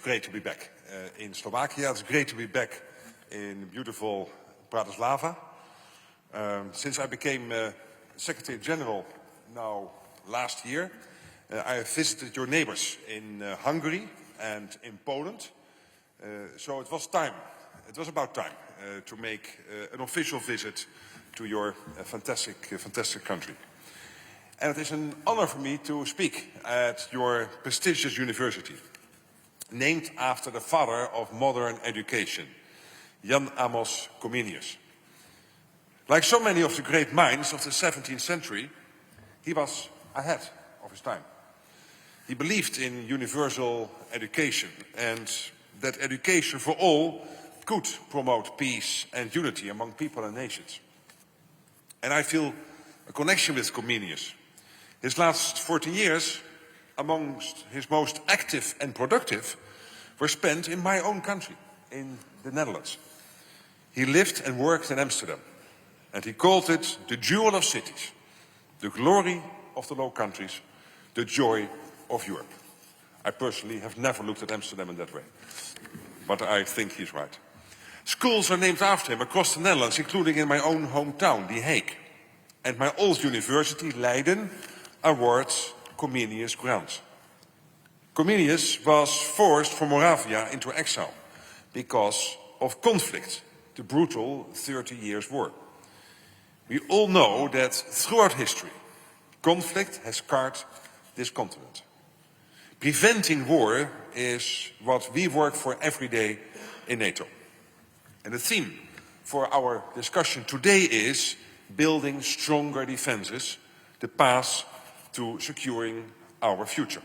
great to be back in Slovakia. It's great to be back in beautiful Bratislava. Since I became Secretary General now last year, I have visited your neighbours in Hungary and in Poland. So it was time, it was about time to make an official visit to your fantastic country. And it is an honor for me to speak at your prestigious university, named after the father of modern education, Amos Comenius. Like so many of the great minds of the 17th century, he was ahead of his time. He believed in universal education and that education for all could promote peace and unity among people and nations. And I feel a connection with Comenius. His last 40 years, amongst his most active and productive, were spent in my own country, in the Netherlands. He lived and worked in Amsterdam, and he called it the jewel of cities, the glory of the Low Countries, the joy of Europe. I personally have never looked at Amsterdam in that way, but I think he's right. Schools are named after him across the Netherlands, including in my own hometown, The Hague. And my old university, Leiden, awards Comenius grounds. Comenius was forced from Moravia into exile because of conflict, the brutal 30 Years' War. We all know that throughout history, conflict has scarred this continent. Preventing war is what we work for every day in NATO. And the theme for our discussion today is building stronger defences, the path to securing our future.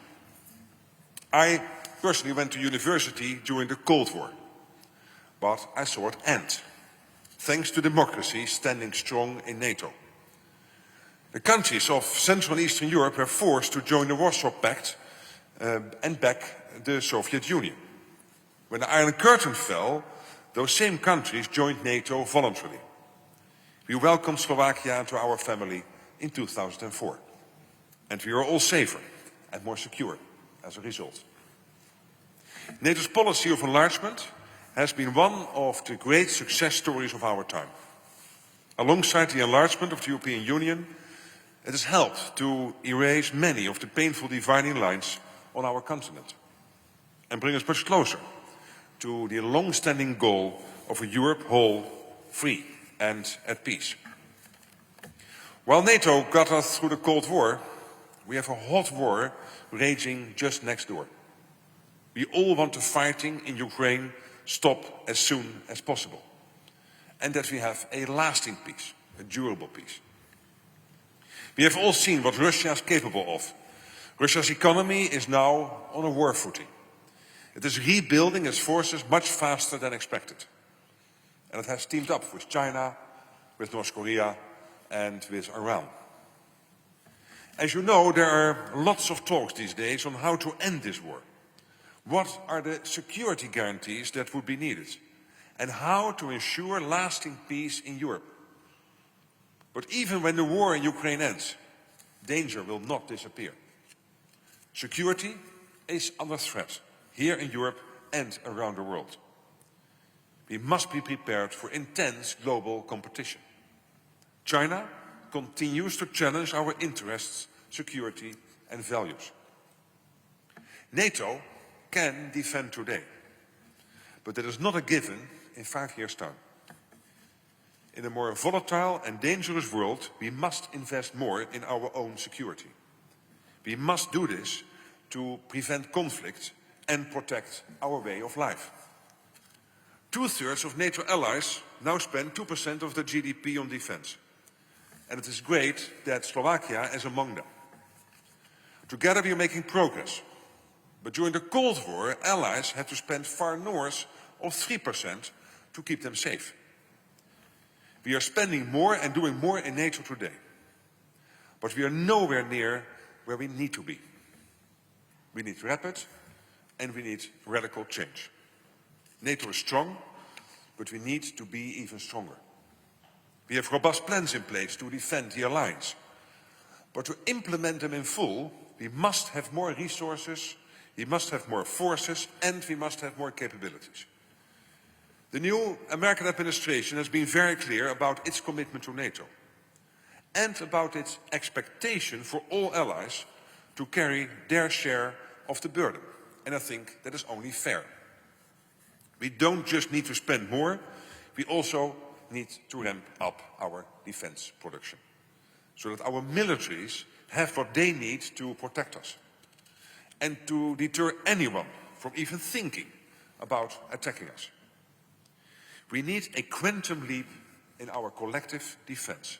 I personally went to university during the Cold War, but I saw it end, thanks to democracy standing strong in NATO. The countries of Central and Eastern Europe were forced to join the Warsaw Pact and back the Soviet Union. When the Iron Curtain fell, those same countries joined NATO voluntarily. We welcomed Slovakia into our family in 2004. And we are all safer and more secure as a result. NATO's policy of enlargement has been one of the great success stories of our time. Alongside the enlargement of the European Union, it has helped to erase many of the painful dividing lines on our continent and bring us much closer to the long-standing goal of a Europe whole, free and at peace. While NATO got us through the Cold War, we have a hot war raging just next door. We all want the fighting in Ukraine stop as soon as possible, and that we have a lasting peace, a durable peace. We have all seen what Russia is capable of. Russia's economy is now on a war footing. It is rebuilding its forces much faster than expected. And it has teamed up with China, with North Korea, and with Iran. As you know, there are lots of talks these days on how to end this war. What are the security guarantees that would be needed? And how to ensure lasting peace in Europe. But even when the war in Ukraine ends, danger will not disappear. Security is under threat, here in Europe and around the world. We must be prepared for intense global competition. China continues to challenge our interests, security and values. NATO can defend today, but that is not a given in 5 years' time. In a more volatile and dangerous world, we must invest more in our own security. We must do this to prevent conflict and protect our way of life. 2/3 of NATO allies now spend 2% of their GDP on defense. And it is great that Slovakia is among them. Together we are making progress. But during the Cold War, allies had to spend far north of 3% to keep them safe. We are spending more and doing more in NATO today. But we are nowhere near where we need to be. We need rapid and we need radical change. NATO is strong, but we need to be even stronger. We have robust plans in place to defend the alliance. But to implement them in full, we must have more resources, We must have more forces and we must have more capabilities. The new American administration has been very clear about its commitment to NATO and about its expectation for all allies to carry their share of the burden. And I think that is only fair. We don't just need to spend more, we also need to ramp up our defense production so that our militaries have what they need to protect us and to deter anyone from even thinking about attacking us. We need a quantum leap in our collective defense.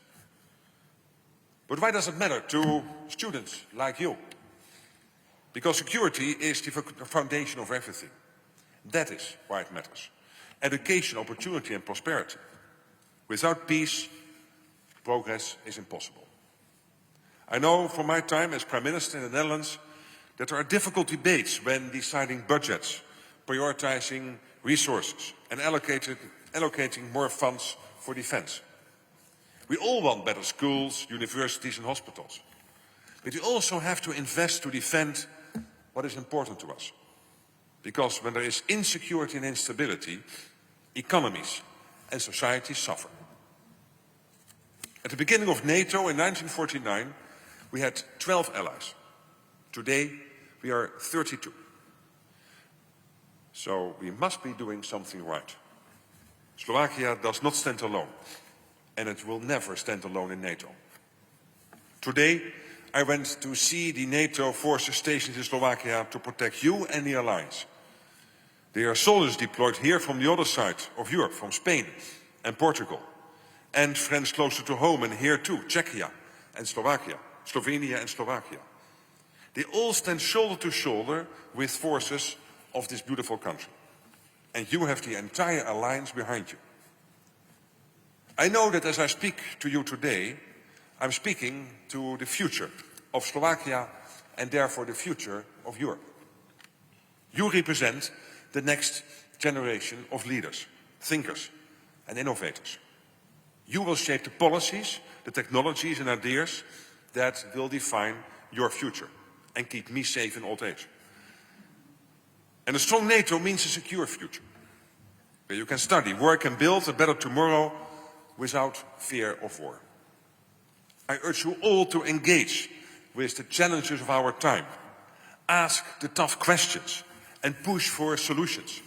But why does it matter to students like you? Because security is the foundation of everything. That is why it matters. Education, opportunity and prosperity. Without peace, progress is impossible. I know from my time as Prime Minister in the Netherlands that there are difficult debates when deciding budgets, prioritizing resources and allocating more funds for defense. We all want better schools, universities and hospitals. But we also have to invest to defend what is important to us. Because when there is insecurity and instability, economies and societies suffer. At the beginning of NATO in 1949, we had 12 allies. Today, we are 32. So we must be doing something right. Slovakia does not stand alone, and it will never stand alone in NATO. Today, I went to see the NATO forces stationed in Slovakia to protect you and the alliance. There are soldiers deployed here from the other side of Europe, from Spain and Portugal, and friends closer to home, and here too, Czechia and Slovakia, Slovenia and Slovakia. They all stand shoulder to shoulder with forces of this beautiful country. And you have the entire alliance behind you. I know that as I speak to you today, I'm speaking to the future of Slovakia and therefore the future of Europe. You represent the next generation of leaders, thinkers and innovators. You will shape the policies, the technologies and ideas that will define your future and keep me safe in old age. And a strong NATO means a secure future, where you can study, work and build a better tomorrow without fear of war. I urge you all to engage with the challenges of our time, ask the tough questions and push for solutions.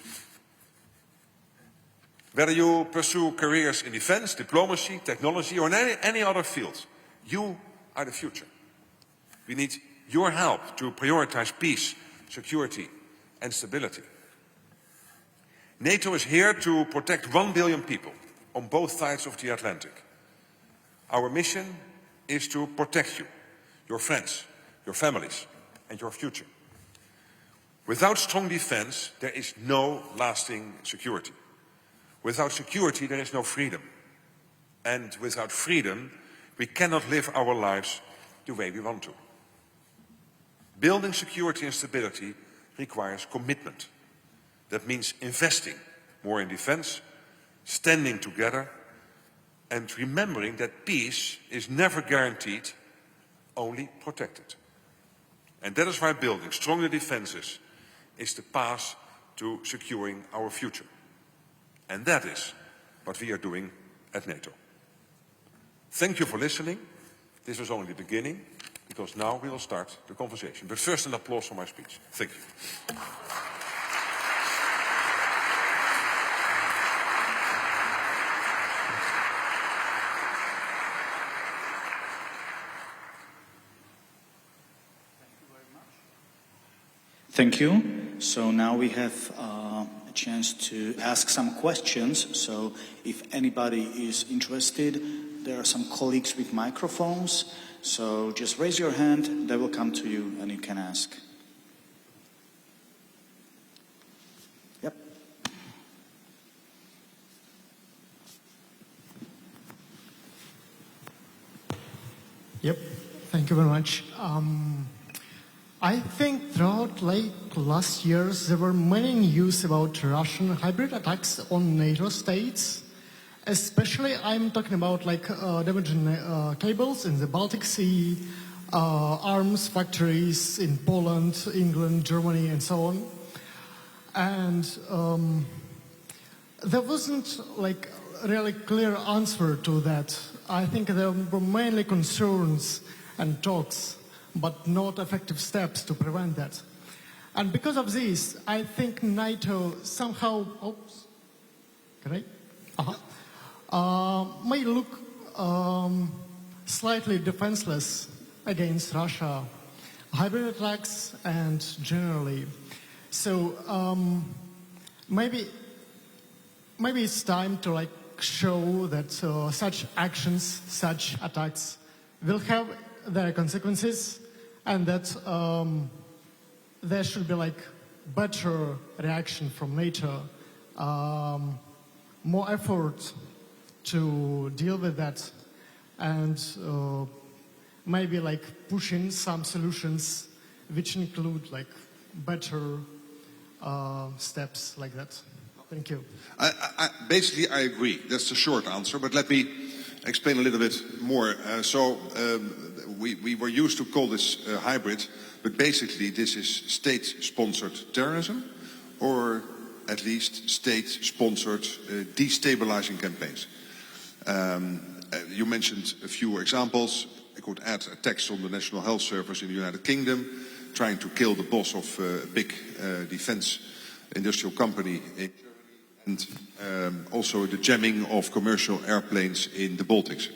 Whether you pursue careers in defense, diplomacy, technology or in any other field, you are the future. We need your help to prioritize peace, security and stability. NATO is here to protect 1 billion people on both sides of the Atlantic. Our mission is to protect you, your friends, your families and your future. Without strong defense, there is no lasting security. Without security, there is no freedom. And without freedom, we cannot live our lives the way we want to. Building security and stability requires commitment. That means investing more in defense, standing together, and remembering that peace is never guaranteed, only protected. And that is why building stronger defenses is the path to securing our future. And that is what we are doing at NATO. Thank you for listening. This was only the beginning, because now we will start the conversation. But first an applause for my speech. Thank you. Thank you. So now we have a chance to ask some questions. So if anybody is interested, there are some colleagues with microphones. So just raise your hand, they will come to you and you can ask. Yep. Yep, thank you very much. I think throughout last years there were many news about Russian hybrid attacks on NATO states. Especially I'm talking about damaging cables in the Baltic Sea, arms factories in Poland, England, Germany, and so on. And there wasn't like a really clear answer to that. I think there were mainly concerns and talks, but not effective steps to prevent that. And because of this, I think NATO somehow, may look slightly defenseless against Russia, hybrid attacks, and generally. So maybe it's time to like show that such actions, such attacks, will have their consequences, and that there should be like better reaction from NATO, more effort to deal with that, and maybe like pushing some solutions which include like better steps like that. Thank you. Basically, I agree. That's the short answer, but let me explain a little bit more. We were used to call this hybrid, but basically this is state-sponsored terrorism, or at least state-sponsored destabilizing campaigns. You mentioned a few examples. I could add attacks on the National Health Service in the United Kingdom, trying to kill the boss of a big defense industrial company in Germany, and also the jamming of commercial airplanes in the Baltics.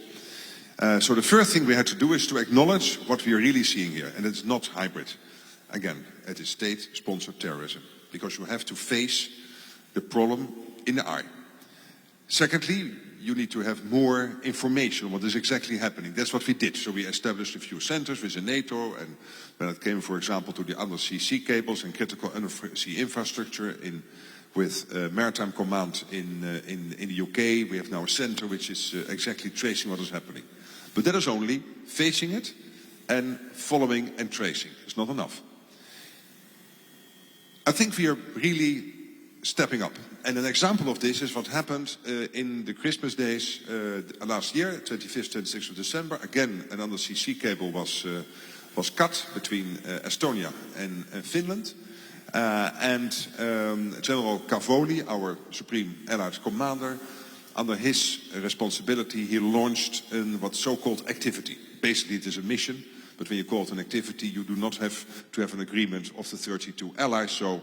So the first thing we had to do is to acknowledge what we are really seeing here, and it's not hybrid. Again, it is state-sponsored terrorism, because you have to face the problem in the eye. Secondly, you need to have more information on what is exactly happening. That's what we did. So we established a few centers within NATO, and when it came, for example, to the undersea sea cables and critical undersea infrastructure with Maritime Command in the UK, we have now a center which is exactly tracing what is happening. But that is only facing it and following and tracing. It's not enough. I think we are really stepping up. And an example of this is what happened in the Christmas days last year, 25th, 26th of December. Again, an undersea sea cable was cut between Estonia and Finland. General Cavoli, our Supreme Allied Commander, under his responsibility, he launched what's so-called activity. Basically, it is a mission, but when you call it an activity, you do not have to have an agreement of the 32 allies. So,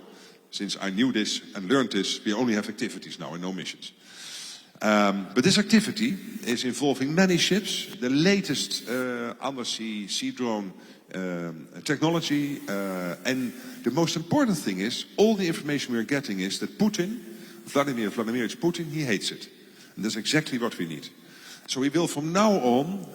since I knew this and learned this, we only have activities now and no missions. But this activity is involving many ships, the latest undersea sea drone technology, and the most important thing is, all the information we are getting is that Putin, Vladimir Vladimirovich Putin, he hates it. And that's exactly what we need. So we will from now on,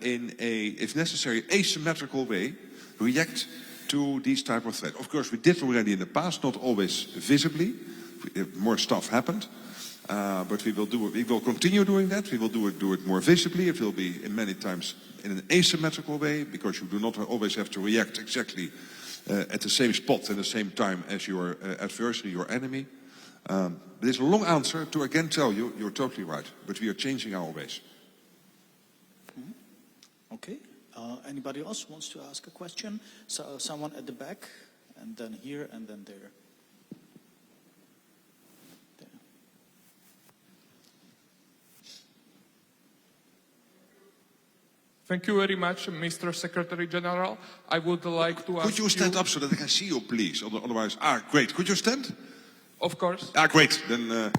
in a, if necessary, asymmetrical way, react to these type of threats. Of course, we did already in the past, not always visibly. More stuff happened. But we will do it. We will continue doing that. We will do it more visibly. It will be in many times in an asymmetrical way, because you do not always have to react exactly at the same spot and the same time as your adversary, your enemy. But it's a long answer to again tell you, you're totally right. But we are changing our ways. Okay. Anybody else wants to ask a question? So, someone at the back, and then here, and then there. Thank you very much, Mr. Secretary General. I would like to ask Could you stand up so that I can see you, please? Otherwise, great. Could you stand? Of course. Great. Then.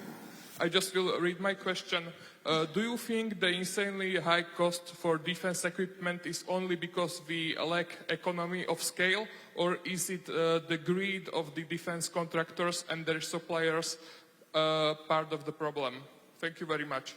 I just will read my question. Do you think the insanely high cost for defense equipment is only because we lack economy of scale, or is it the greed of the defense contractors and their suppliers part of the problem? Thank you very much.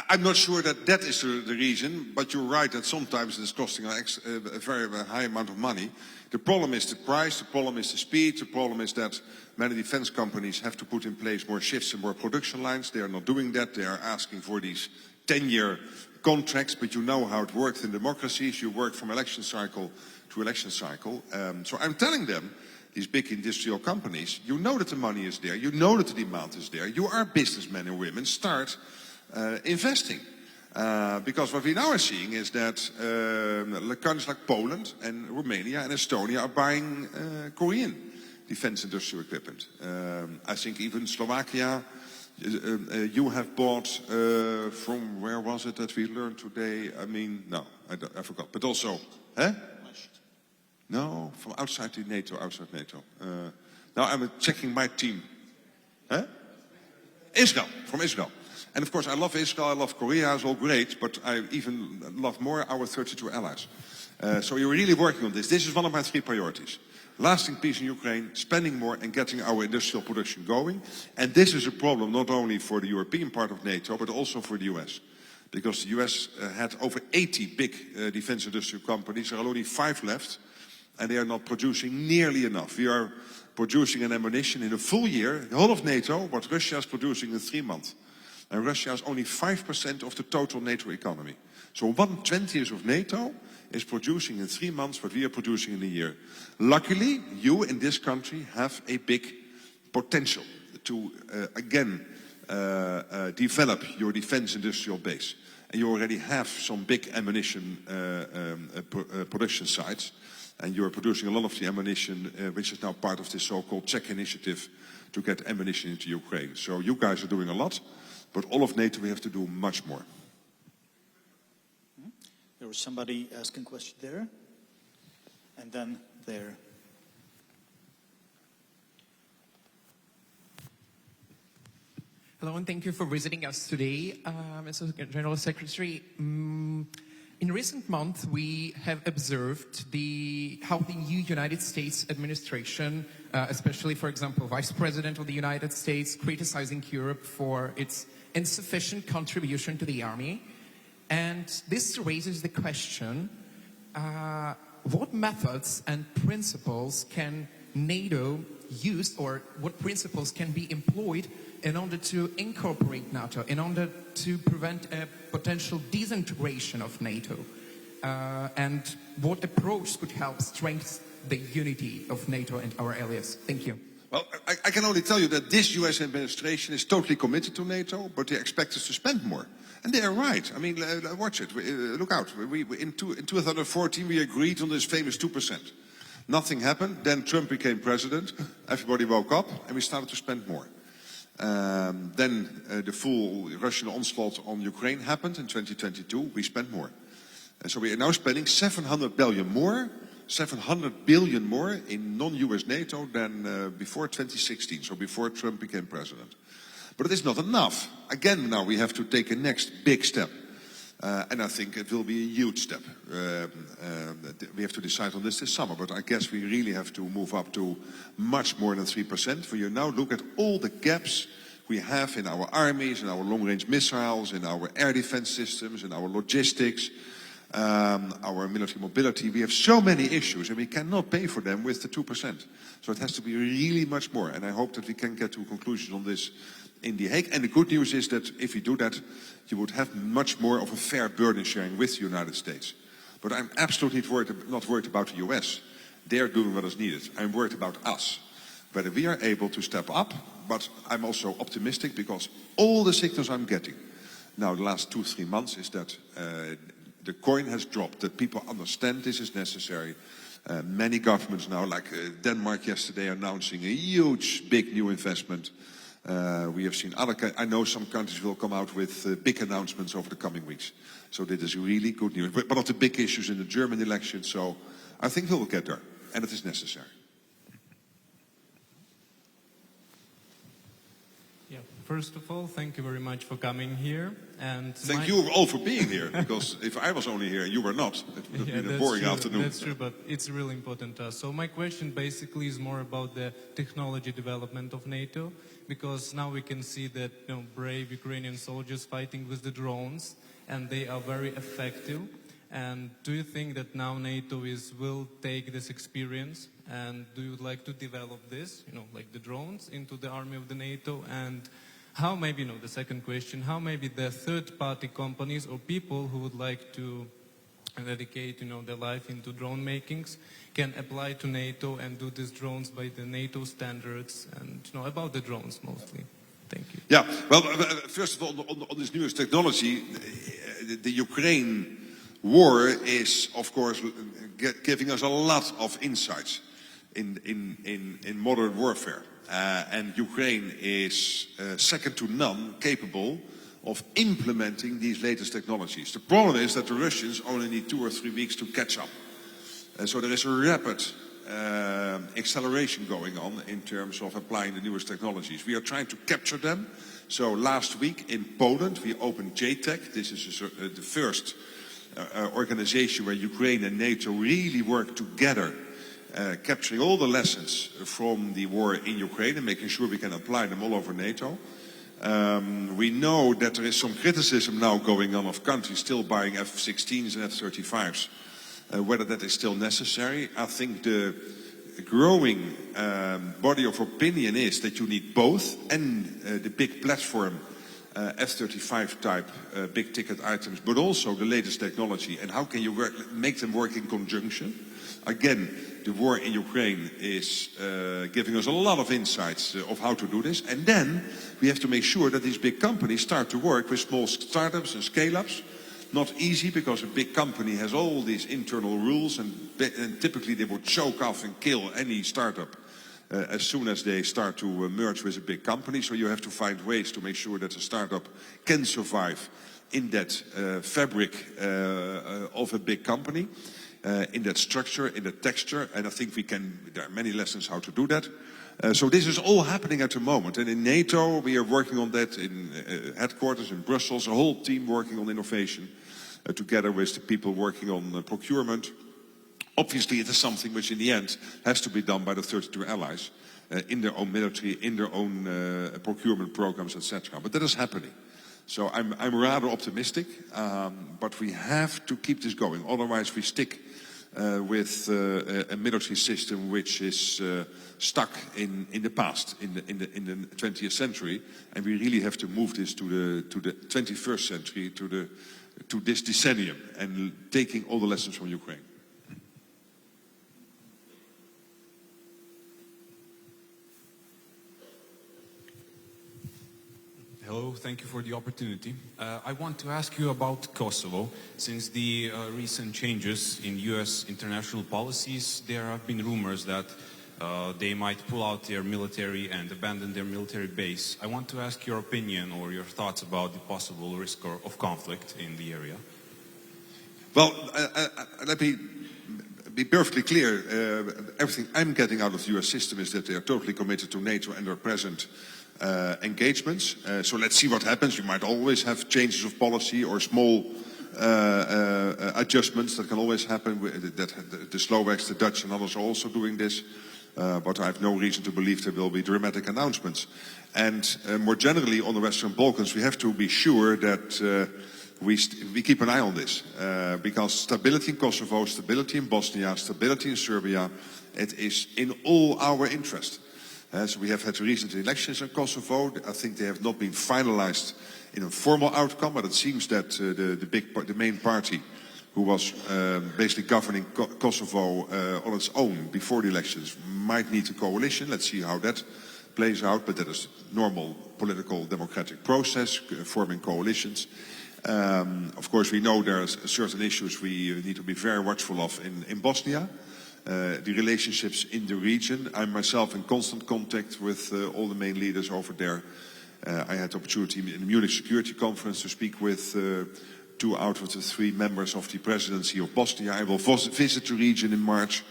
I'm not sure that is the reason, but you're right that sometimes it's costing a very high amount of money. The problem is the price, the problem is the speed, the problem is that many defense companies have to put in place more shifts and more production lines. They are not doing that. They are asking for these 10-year contracts, but you know how it works in democracies. You work from election cycle to election cycle. So I'm telling them, these big industrial companies, you know that the money is there, you know that the demand is there. You are businessmen and women, start investing. Because what we now are seeing is that countries like Poland and Romania and Estonia are buying Korean defense industrial equipment. I think even Slovakia, you have bought from, where was it that we learned today? I mean, no, I forgot. But also, no, from outside the NATO, now I'm checking my team. Israel, from Israel. And of course, I love Israel, I love Korea, it's all great, but I even love more our 32 allies. So you're really working on this. This is one of my 3 priorities. Lasting peace in Ukraine, spending more and getting our industrial production going. And this is a problem not only for the European part of NATO, but also for the US. Because the US had over 80 big defense industrial companies. There are only 5 left, and they are not producing nearly enough. We are producing an ammunition in a full year, the whole of NATO, what Russia is producing in 3 months. And Russia is only 5% of the total NATO economy. So 1/20th of NATO is producing in 3 months what we are producing in a year. Luckily, you in this country have a big potential to again develop your defense industrial base. And you already have some big ammunition production sites. And you are producing a lot of the ammunition which is now part of this so-called Czech initiative to get ammunition into Ukraine. So you guys are doing a lot, but all of NATO we have to do much more. There was somebody asking a question there, and then there. Hello, and thank you for visiting us today, Mr. General Secretary. In recent months, we have observed how the new United States administration, especially, for example, Vice President of the United States, criticizing Europe for its insufficient contribution to the army. And this raises the question, what methods and principles can NATO use, or what principles can be employed in order to incorporate NATO, in order to prevent a potential disintegration of NATO? And what approach could help strengthen the unity of NATO and our allies? Thank you. Well, I can only tell you that this US administration is totally committed to NATO, but they expect us to spend more. And they are right. I mean, watch it. Look out. In 2014, we agreed on this famous 2%. Nothing happened. Then Trump became president. Everybody woke up, and we started to spend more. Then the full Russian onslaught on Ukraine happened in 2022. We spent more. And so we are now spending 700 billion more in non-US NATO than before 2016, so before Trump became president. But it is not enough. Again, now we have to take a next big step. And I think it will be a huge step. We have to decide on this summer, but I guess we really have to move up to much more than 3%. When you now look at all the gaps we have in our armies, in our long-range missiles, in our air defense systems, in our logistics, our military mobility, we have so many issues and we cannot pay for them with the 2%. So it has to be really much more. And I hope that we can get to a conclusion on this in The Hague. And the good news is that if you do that, you would have much more of a fair burden sharing with the United States. But I'm absolutely not worried about the US. They're doing what is needed. I'm worried about us. Whether we are able to step up, but I'm also optimistic because all the signals I'm getting now the last 2-3 months is that the coin has dropped, that people understand this is necessary. Many governments now, like Denmark yesterday, announcing a huge, big new investment. We have seen I know some countries will come out with big announcements over the coming weeks. So this is really good news. But one of the big issues in the German election, so I think we will get there, and it is necessary. Yeah. First of all, thank you very much for coming here. And thank you all for being here, because if I was only here and you were not, it would have been a boring afternoon. That's true, but it's really important to us. So my question basically is more about the technology development of NATO, because now we can see that brave Ukrainian soldiers fighting with the drones, and they are very effective. And do you think that now NATO will take this experience, and do you like to develop this, like the drones, into the army of the NATO? And how maybe, the second question, how maybe the third-party companies or people who would like to dedicate, their life into drone makings can apply to NATO and do these drones by the NATO standards, and about the drones mostly. Thank you. Yeah, well, first of all, on this newest technology, the Ukraine war is, of course, giving us a lot of insights in modern warfare. And Ukraine is second to none capable of implementing these latest technologies. The problem is that the Russians only need 2 or 3 weeks to catch up. So there is a rapid acceleration going on in terms of applying the newest technologies. We are trying to capture them. So last week in Poland we opened JTEC. This is the first organization where Ukraine and NATO really work together, capturing all the lessons from the war in Ukraine and making sure we can apply them all over NATO. We know that there is some criticism now going on of countries still buying F-16s and F-35s. Whether that is still necessary, I think the growing body of opinion is that you need both, and the big platform F-35 type big ticket items, but also the latest technology, and how can you make them work in conjunction. Again, the war in Ukraine is giving us a lot of insights of how to do this, and then we have to make sure that these big companies start to work with small startups and scale-ups. Not easy, because a big company has all these internal rules, and typically they would choke off and kill any startup as soon as they start to merge with a big company. So you have to find ways to make sure that a startup can survive in that fabric of a big company, in that structure, in that texture. And I think there are many lessons how to do that. So this is all happening at the moment. And in NATO, we are working on that in headquarters in Brussels, a whole team working on innovation, together with the people working on procurement. Obviously, it is something which in the end has to be done by the 32 allies in their own military, in their own procurement programs, etc. But that is happening. So I'm rather optimistic, but we have to keep this going. Otherwise, we stick with a military system which is stuck in the past, in the 20th century, and we really have to move this to the 21st century, to this decennium, and taking all the lessons from Ukraine. Hello, thank you for the opportunity. I want to ask you about Kosovo. Since the recent changes in US international policies, there have been rumors that they might pull out their military and abandon their military base. I want to ask your opinion or your thoughts about the possible risk of conflict in the area. Well, let me be perfectly clear. Everything I'm getting out of the US system is that they are totally committed to NATO and their present engagements. So let's see what happens. You might always have changes of policy or small adjustments that can always happen. The Slovaks, the Dutch and others are also doing this. But I have no reason to believe there will be dramatic announcements. And more generally on the Western Balkans, we have to be sure that we keep an eye on this. Because stability in Kosovo, stability in Bosnia, stability in Serbia, it is in all our interest. So we have had recent elections in Kosovo. I think they have not been finalized in a formal outcome, but it seems that the main party who was basically governing Kosovo on its own before the elections might need a coalition. Let's see how that plays out, but that is normal political democratic process, forming coalitions. Of course, we know there are certain issues we need to be very watchful of in Bosnia. The relationships in the region. I'm myself in constant contact with all the main leaders over there. I had the opportunity in the Munich Security Conference to speak with 2 out of the 3 members of the presidency of Bosnia. I will visit the region in March.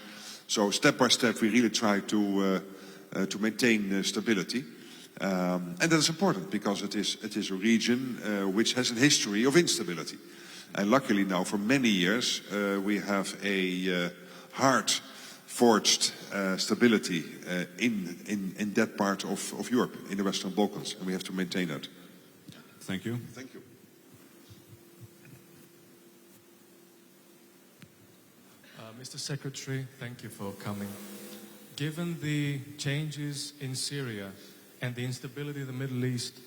So step by step we really try to maintain stability. And that is important because it is a region which has a history of instability. And luckily now for many years we have a hard-forged stability in that part of Europe, in the Western Balkans, and we have to maintain that. Thank you. Thank you. Mr. Secretary, thank you for coming. Given the changes in Syria and the instability in the Middle East,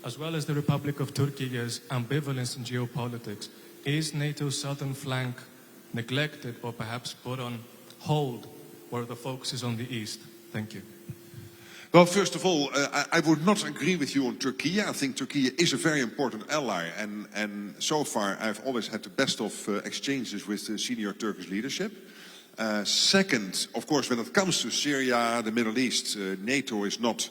as well as the Republic of Turkey's ambivalence in geopolitics, is NATO's southern flank neglected or perhaps put on hold where the focus is on the east? Thank you. Well, first of all, I would not agree with you on Turkey. I think Turkey is a very important ally, and so far I've always had the best of exchanges with the senior Turkish leadership. Second, of course, when it comes to Syria, the Middle East, NATO is not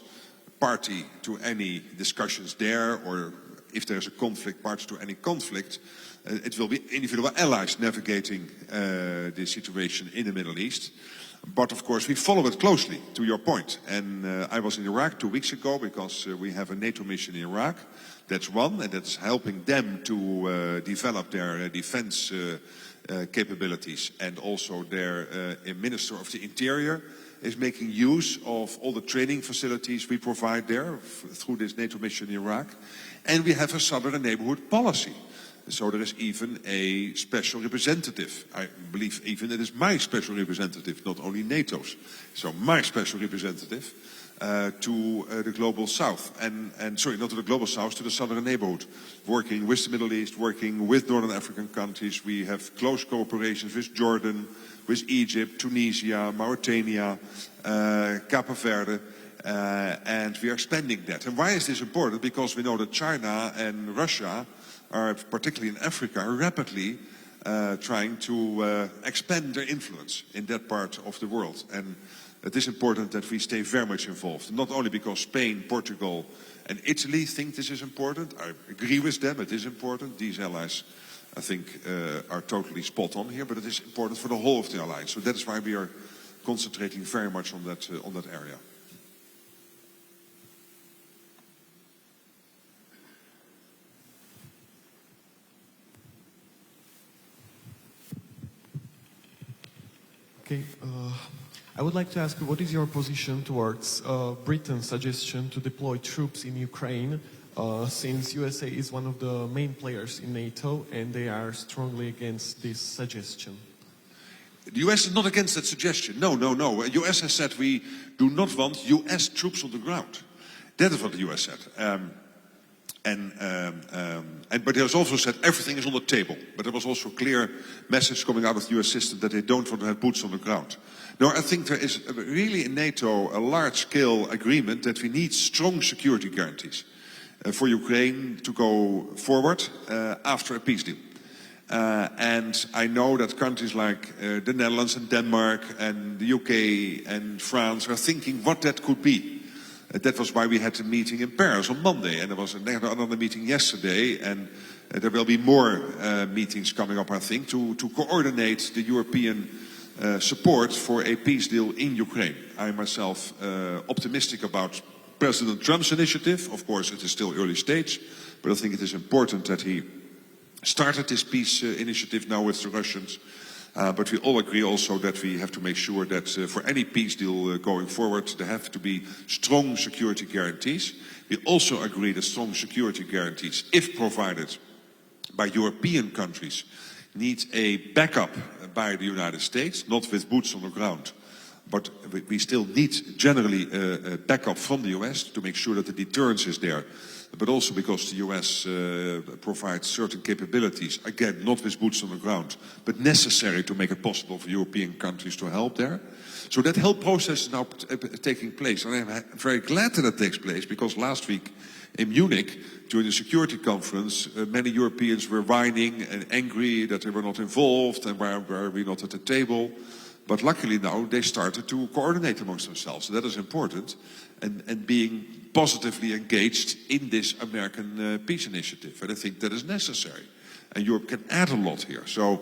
party to any discussions there, or if there's a conflict, party to any conflict. It will be individual allies navigating the situation in the Middle East. But of course we follow it closely, to your point. And I was in Iraq 2 weeks ago because we have a NATO mission in Iraq. That's one, and that's helping them to develop their defense capabilities. And also their Minister of the Interior is making use of all the training facilities we provide there through this NATO mission in Iraq. And we have a southern neighborhood policy. So there is even a special representative. I believe even it is my special representative, not only NATO's. So my special representative to the global south. And sorry, not to the global south, to the southern neighborhood. Working with the Middle East, working with Northern African countries. We have close cooperations with Jordan, with Egypt, Tunisia, Mauritania, Cape Verde. And we are expanding that. And why is this important? Because we know that China and Russia are, particularly in Africa, rapidly trying to expand their influence in that part of the world. And it is important that we stay very much involved. Not only because Spain, Portugal and Italy think this is important. I agree with them, it is important. These allies, I think, are totally spot on here. But it is important for the whole of the alliance. So that is why we are concentrating very much on that area. Okay, I would like to ask you, what is your position towards Britain's suggestion to deploy troops in Ukraine, since USA is one of the main players in NATO and they are strongly against this suggestion? The US is not against that suggestion. No. The US has said we do not want US troops on the ground. That is what the US said. But they has also said everything is on the table. But there was also a clear message coming out of the US system that they don't want to have boots on the ground. No, I think there is really in NATO a large-scale agreement that we need strong security guarantees for Ukraine to go forward after a peace deal. And I know that countries like the Netherlands and Denmark and the UK and France are thinking what that could be. That was why we had a meeting in Paris on Monday, and there was another meeting yesterday, and there will be more meetings coming up, I think, to coordinate the European support for a peace deal in Ukraine. I myself optimistic about President Trump's initiative. Of course, it is still early stage, but I think it is important that he started this peace initiative now with the Russians. But we all agree also that we have to make sure that for any peace deal going forward, there have to be strong security guarantees. We also agree that strong security guarantees, if provided by European countries, need a backup by the United States, not with boots on the ground. But we still need generally a backup from the US to make sure that the deterrence is there. But also because the US provides certain capabilities, again, not with boots on the ground, but necessary to make it possible for European countries to help there. So that whole process is now taking place. And I'm very glad that it takes place, because last week in Munich, during the security conference, many Europeans were whining and angry that they were not involved and why were we not at the table. But luckily now they started to coordinate amongst themselves. So that is important. And being positively engaged in this American peace initiative. And I think that is necessary. And Europe can add a lot here. So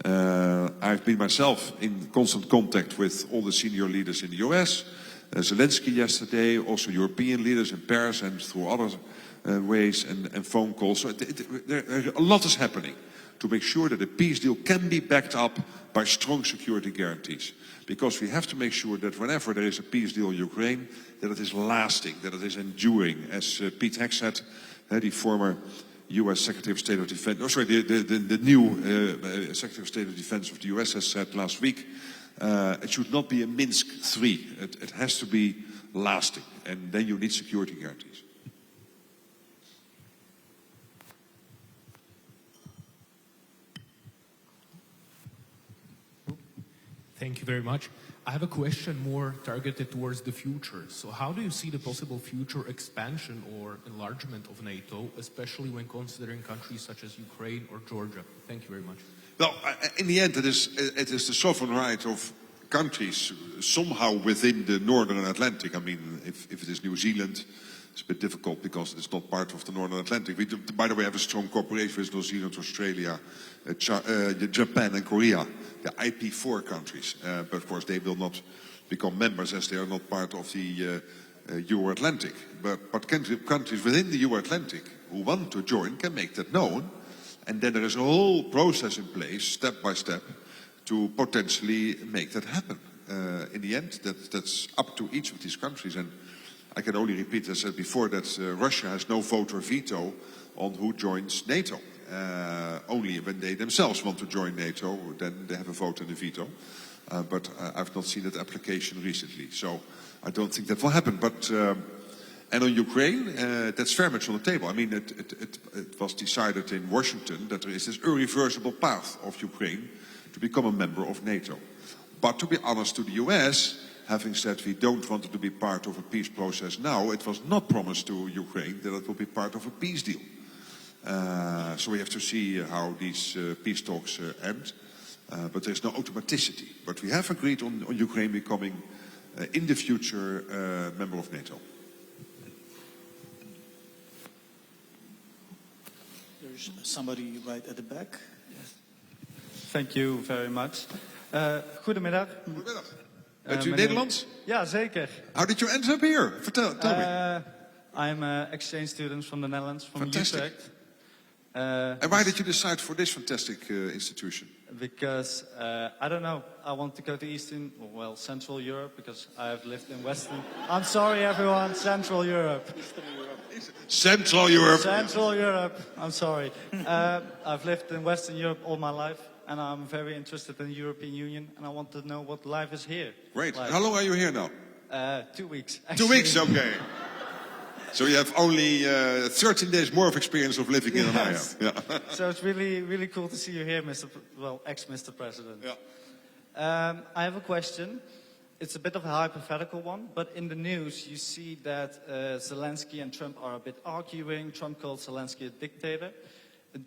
I've been myself in constant contact with all the senior leaders in the US. Zelensky yesterday, also European leaders in Paris and through other ways and phone calls. So a lot is happening to make sure that a peace deal can be backed up by strong security guarantees. Because we have to make sure that whenever there is a peace deal in Ukraine, that it is lasting, that it is enduring. As Pete Hegseth, the former US Secretary of State of Defense, the new Secretary of State of Defense of the US has said last week, it should not be a Minsk III. It has to be lasting, and then you need security guarantees. Thank you very much. I have a question more targeted towards the future. So how do you see the possible future expansion or enlargement of NATO, especially when considering countries such as Ukraine or Georgia? Thank you very much. Well, in the end, it is the sovereign right of countries somehow within the Northern Atlantic. I mean, if it is New Zealand, it's a bit difficult because it's not part of the Northern Atlantic. We do, by the way, have a strong cooperation with New Zealand, Australia, Japan and Korea, the IP4 countries. But of course, they will not become members as they are not part of the Euro-Atlantic. But countries within the Euro-Atlantic who want to join can make that known. And then there is a whole process in place, step by step, to potentially make that happen. In the end, that's up to each of these countries. And I can only repeat, as I said before, that Russia has no vote or veto on who joins NATO. Only when they themselves want to join NATO, then they have a vote and a veto. But I've not seen that application recently, so I don't think that will happen. But and on Ukraine, that's very much on the table. I mean, it was decided in Washington that there is this irreversible path of Ukraine to become a member of NATO. But to be honest to the US, having said we don't want it to be part of a peace process now, it was not promised to Ukraine that it will be part of a peace deal. So we have to see how these peace talks end. But there's no automaticity. But we have agreed on Ukraine becoming, in the future, a member of NATO. There's somebody right at the back. Yes. Thank you very much. Goedemiddag. Goedemiddag. Bent u Nederlands? Ja, zeker. How did you end up here? Tell me. I'm an exchange student from the Netherlands, from Utrecht. And why did you decide for this fantastic institution? Because, I don't know, I want to go to Central Europe, because I have lived in Western... I'm sorry everyone, Central Europe. Central Europe. Central Europe, I'm sorry. I've lived in Western Europe all my life, and I'm very interested in the European Union, and I want to know what life is here. Great. Like. How long are you here now? 2 weeks. Actually. 2 weeks, okay. So you have only 13 days more of experience of living in Hungary. Yeah. So it's really, really cool to see you here, ex-Mr. President. Yeah. I have a question. It's a bit of a hypothetical one, but in the news you see that Zelensky and Trump are a bit arguing. Trump called Zelensky a dictator.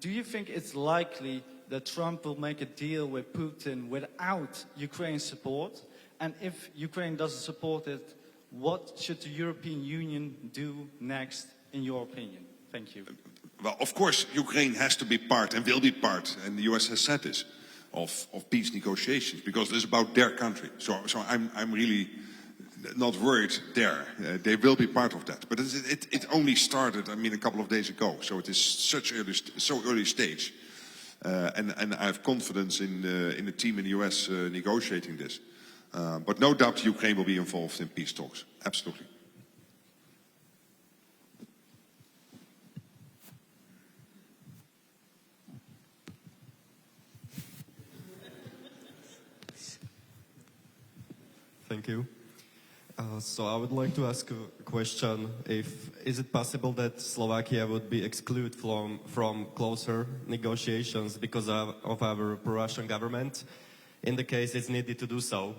Do you think it's likely that Trump will make a deal with Putin without Ukraine's support? And if Ukraine doesn't support it, what should the European Union do next, in your opinion? Thank you. Well, of course, Ukraine has to be part and will be part, and the US has said this, of peace negotiations, because this is about their country. So I'm really not worried there. They will be part of that. But it only started, a couple of days ago. So it is so early stage. And I have confidence in the team in the US negotiating this. But no doubt Ukraine will be involved in peace talks. Absolutely. Thank you. So I would like to ask a question. Is it possible that Slovakia would be excluded from closer negotiations because of our pro-Russian government? In the case it's needed to do so.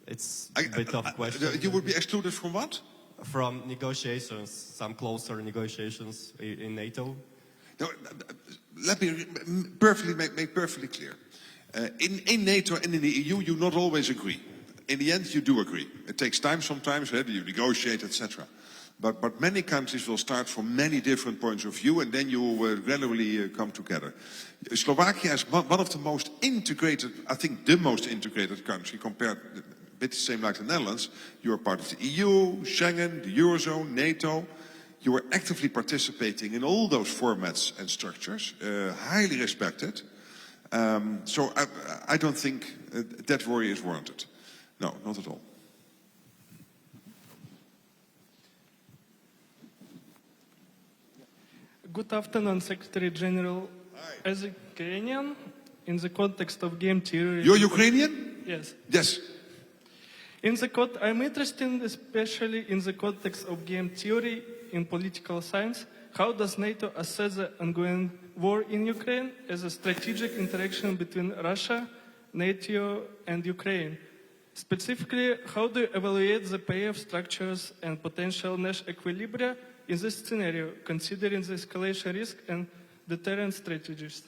It's a bit of a question. You would be excluded from what? From negotiations, some closer negotiations in NATO. No, let me make perfectly clear. In NATO and in the EU, you not always agree. In the end, you do agree. It takes time sometimes, you negotiate, etc. But many countries will start from many different points of view, and then you will gradually come together. Slovakia is one of the most integrated, I think the most integrated country compared, a bit the same like the Netherlands. You are part of the EU, Schengen, the Eurozone, NATO. You are actively participating in all those formats and structures, highly respected. So I don't think that worry is warranted. No, not at all. Good afternoon, Secretary General. Hi. As a Ukrainian, in the context of game theory... You're Ukrainian? Yes. Yes. I'm interested especially in the context of game theory in political science. How does NATO assess the ongoing war in Ukraine as a strategic interaction between Russia, NATO and Ukraine? Specifically, how do you evaluate the payoff structures and potential Nash equilibria in this scenario, considering the escalation risk and deterrent strategies?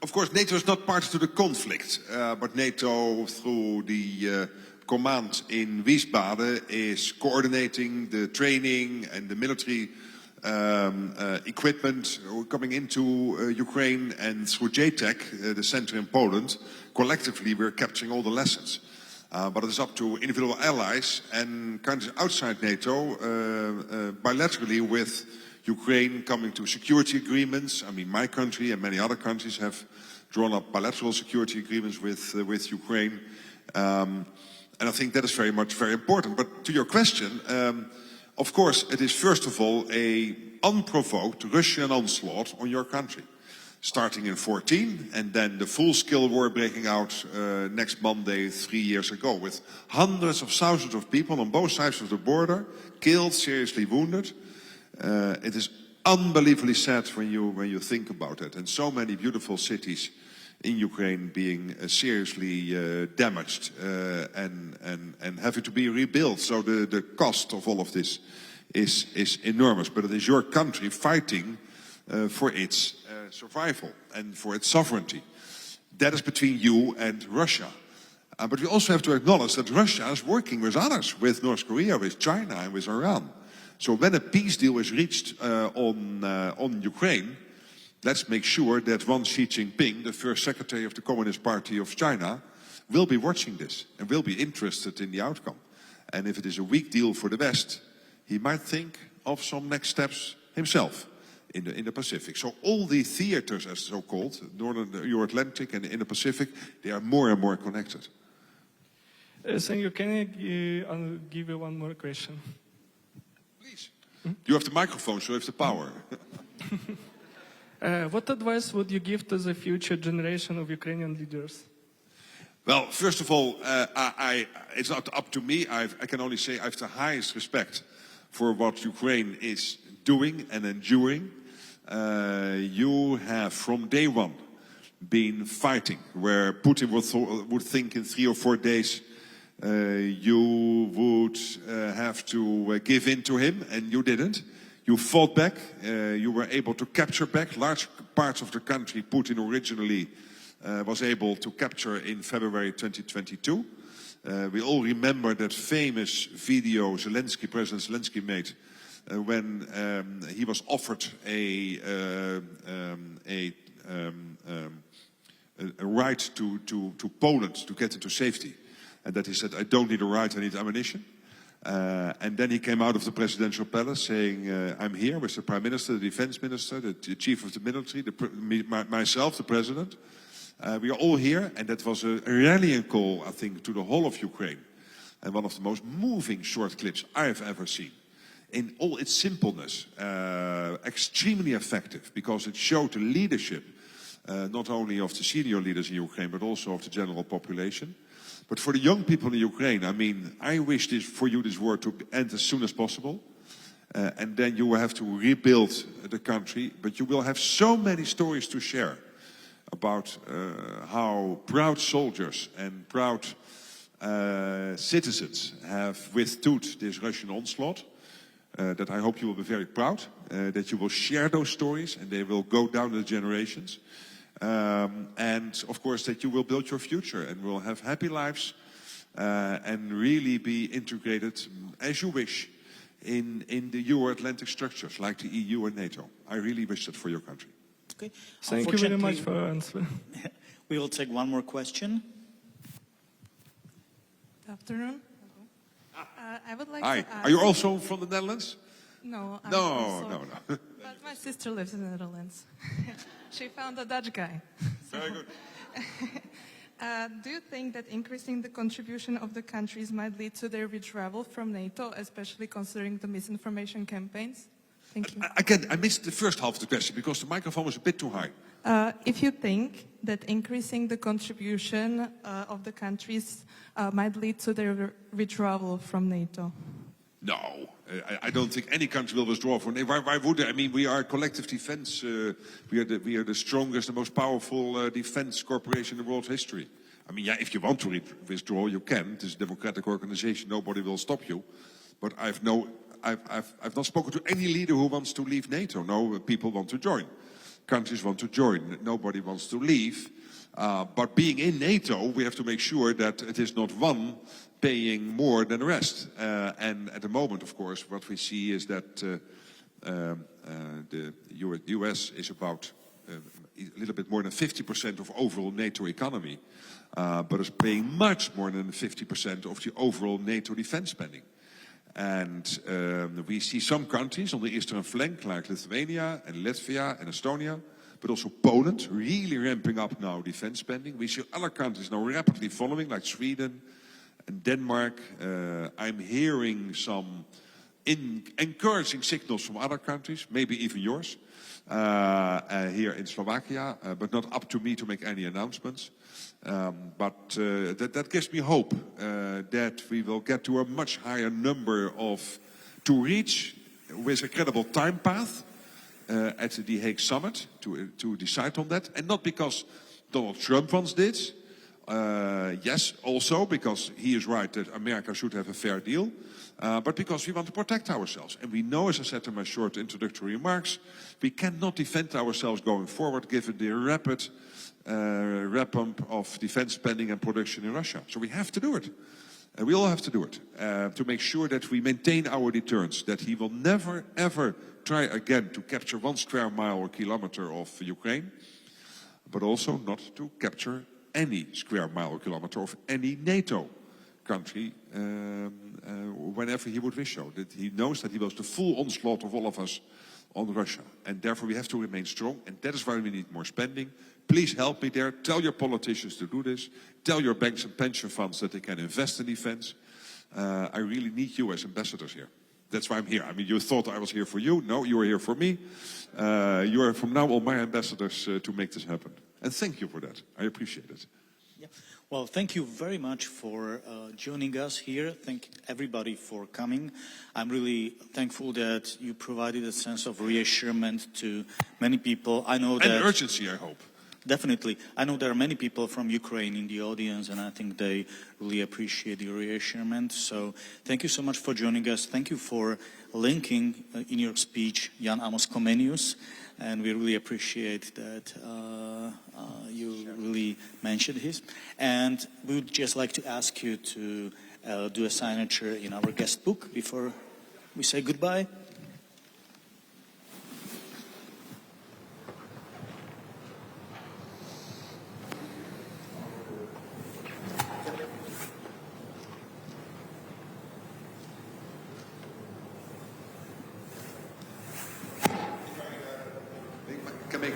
Of course, NATO is not party to the conflict, but NATO, through the command in Wiesbaden, is coordinating the training and the military equipment coming into Ukraine, and through JTEC, the center in Poland, collectively we're capturing all the lessons. But it is up to individual allies and countries outside NATO, bilaterally with Ukraine, coming to security agreements. I mean, my country and many other countries have drawn up bilateral security agreements with Ukraine. And I think that is very important. But to your question, of course, it is first of all an unprovoked Russian onslaught on your country, starting in 2014, and then the full-scale war breaking out next Monday 3 years ago, with hundreds of thousands of people on both sides of the border, killed, seriously wounded. It is unbelievably sad when you think about it, and so many beautiful cities in Ukraine being seriously damaged and having to be rebuilt. So the cost of all of this is enormous. But it is your country fighting for its survival and for its sovereignty. That is between you and Russia. But we also have to acknowledge that Russia is working with others, with North Korea, with China, and with Iran. So when a peace deal is reached on Ukraine, let's make sure that one Xi Jinping, the first secretary of the Communist Party of China, will be watching this and will be interested in the outcome. And if it is a weak deal for the West, he might think of some next steps himself in the Pacific. So all the theaters, as so-called, Northern Euro-Atlantic and in the Pacific, they are more and more connected. Thank you. Can I give you one more question? Please. You have the microphone, so you have the power. What advice would you give to the future generation of Ukrainian leaders? Well, first of all, it's not up to me. I can only say I have the highest respect for what Ukraine is doing and enduring. You have, from day one, been fighting, where Putin would think in 3 or 4 days you would have to give in to him, and you didn't. You fought back. You were able to capture back large parts of the country Putin originally was able to capture in February 2022. We all remember that famous video President Zelensky made when he was offered a ride to Poland to get into safety, and that he said, "I don't need a ride, I need ammunition." And then he came out of the presidential palace saying, "I'm here with the Prime Minister, the Defense Minister, the Chief of the Military, myself, the President. We are all here," and that was a rallying call, I think, to the whole of Ukraine. And one of the most moving short clips I've ever seen. In all its simpleness, extremely effective, because it showed the leadership, not only of the senior leaders in Ukraine, but also of the general population. But for the young people in Ukraine, I mean, I wish for you this war to end as soon as possible. And then you will have to rebuild the country, but you will have so many stories to share about how proud soldiers and proud citizens have withstood this Russian onslaught, that I hope you will be very proud, that you will share those stories and they will go down the generations. And of course that you will build your future and will have happy lives and really be integrated as you wish in the Euro-Atlantic structures like the EU and NATO. I really wish that for your country. Okay. Thank you very much for your answer. We will take one more question. Good afternoon. I would like Hi. to ask... Are you also from the Netherlands? No. No. But my sister lives in the Netherlands. She found a Dutch guy. Very good. Do you think that increasing the contribution of the countries might lead to their withdrawal from NATO, especially considering the misinformation campaigns? Thank you. Again, I missed the first half of the question because the microphone was a bit too high. If you think that increasing the contribution of the countries might lead to their withdrawal from NATO? No, I don't think any country will withdraw from NATO. Why would they? I mean, we are collective defense. We are the strongest, the most powerful defense corporation in the world's history. I mean, yeah, if you want to withdraw, you can. It is a democratic organization. Nobody will stop you. But I've not spoken to any leader who wants to leave NATO. No, people want to join. Countries want to join. Nobody wants to leave. But being in NATO, we have to make sure that it is not one paying more than the rest. And at the moment, of course, what we see is that the US is about a little bit more than 50% of overall NATO economy, but is paying much more than 50% of the overall NATO defense spending. And we see some countries on the eastern flank, like Lithuania and Latvia and Estonia, but also Poland, really ramping up now defense spending. We see other countries now rapidly following, like Sweden and Denmark. I'm hearing some encouraging signals from other countries, maybe even yours, here in Slovakia, but not up to me to make any announcements. But that gives me hope that we will get to a much higher number to reach with a credible time path at the Hague summit to decide on that. And not because Donald Trump once did. Yes, also because he is right that America should have a fair deal. But because we want to protect ourselves. And we know, as I said in my short introductory remarks, we cannot defend ourselves going forward given the rapid ramp-up of defense spending and production in Russia. So we have to do it. We all have to do it to make sure that we maintain our deterrence, that he will never, ever try again to capture 1 square mile or kilometer of Ukraine, but also not to capture any square mile or kilometer of any NATO country whenever he would wish so. That he knows that he was the full onslaught of all of us on Russia. And therefore we have to remain strong, and that is why we need more spending. Please help me there. Tell your politicians to do this. Tell your banks and pension funds that they can invest in defense. I really need you as ambassadors here. That's why I'm here. I mean, you thought I was here for you. No, you are here for me. You are from now on my ambassadors to make this happen. And thank you for that. I appreciate it. Yeah. Well, thank you very much for joining us here. Thank everybody for coming. I'm really thankful that you provided a sense of reassurance to many people. I know that... And urgency, I hope. Definitely. I know there are many people from Ukraine in the audience, and I think they really appreciate your reassurance. So thank you so much for joining us. Thank you for linking in your speech Amos Comenius, and we really appreciate that you really mentioned his. And we would just like to ask you to do a signature in our guest book before we say goodbye.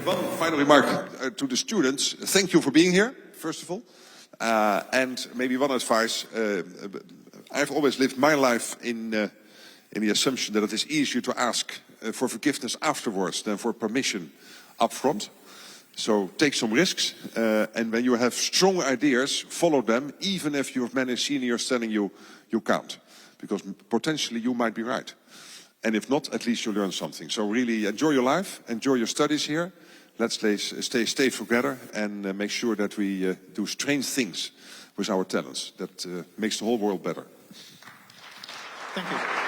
One final remark to the students. Thank you for being here, first of all. And maybe one advice. I've always lived my life in the assumption that it is easier to ask for forgiveness afterwards than for permission up front. So take some risks. And when you have strong ideas, follow them, even if you have many seniors telling you you can't. Because potentially you might be right. And if not, at least you learn something. So really enjoy your life, enjoy your studies here. Let's stay together and make sure that we do strange things with our talents. That makes the whole world better. Thank you.